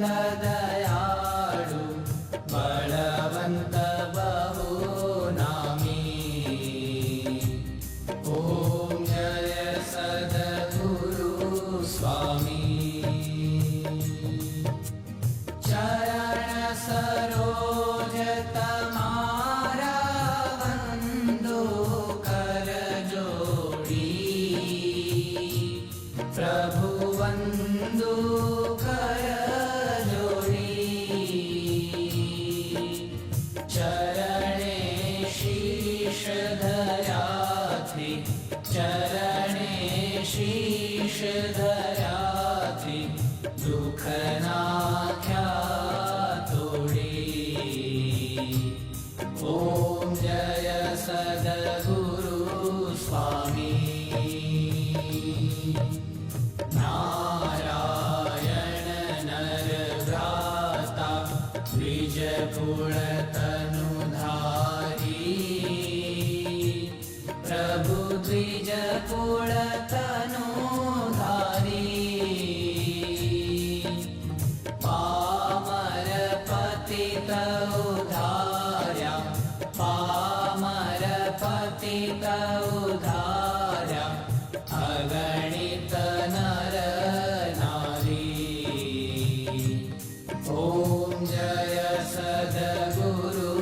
दयाळु बलवंत बहु नामी। ओम जय सद्गुरु स्वामी। चरण सरोज तमारा वंदो कर जोड़ी। प्रभु वंदो कर जोड़ी। चरणे शीश धरा थी। चरणे शीश धरा थी। दुख नाख्या तोड़ी। ओम जय सद्गुरु स्वामी। नारायण नर भ्राता द्विज कुल तनुधारी। प्रभु द्विज कुल तनुधारी। पामर पतित उधार्या। पामर पतित उधार्या। अगणित नर नारी। ओम जय सद्गुरु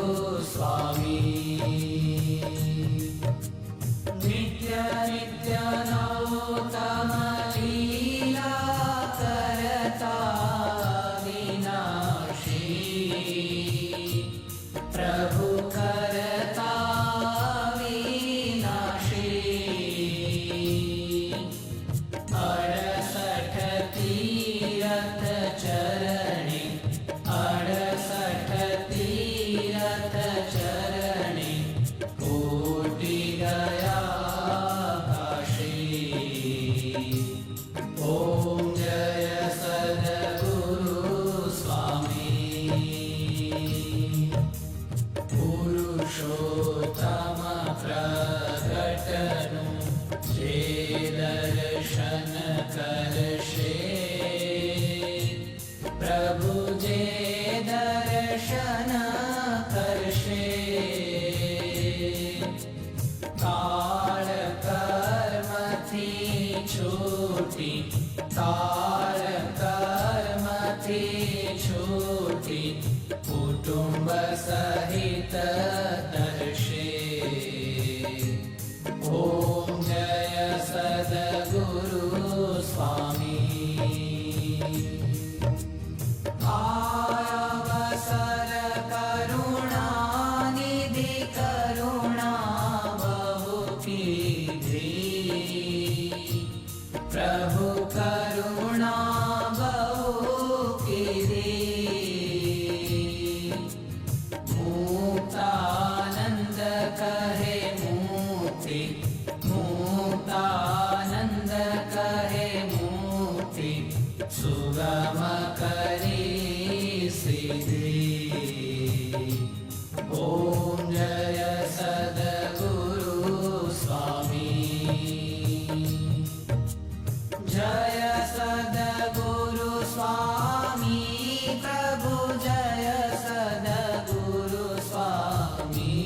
स्वामी। नित्य नित्य नौतम लीला करता विनाशी। प्रभु करता विनाशी। 68 तीरथ चरणे। 68 तीरथ चरणे। कोटि गया काशी। ओम जय सद्गुरु स्वामी। पुरुषोत्तम प्रगटनु जे दर्शन करशे। प्रभु जे दर्शन करशे। काल कर्म थी छूटी। काल कर्म थी छूटी। कुटुंब सहित दर्शे। ओम जय सद्गुरु स्वामी। अवसर करुणा निधि करुणा बहु कीधी। प्रभु करुणा बहु कीधी। मुक्तानंद कहे मुक्ति। मुक्तानंद कहे मुक्ति। सुगम करी सिद्धि। ओम जय सद्गुरु स्वामी। जय सद्गुरु स्वामी। प्रभु जय सद्गुरु स्वामी।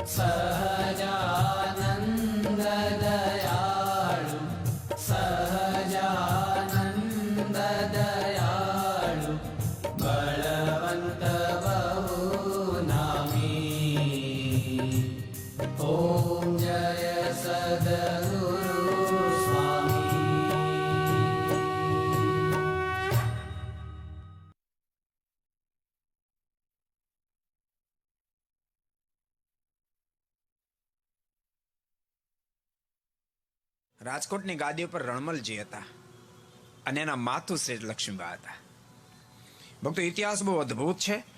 सहजानंद दयाळु। सहजानंद दयाळु बलवंत बहु नामी। ओम जय सद्गुरु स्वामी। રાજકોટની ગાદી ઉપર રણમલજી હતા અને એના માતુ શ્રી લક્ષ્મીબા હતા. ભક્તો, ઇતિહાસ બહુ અદ્ભુત છે.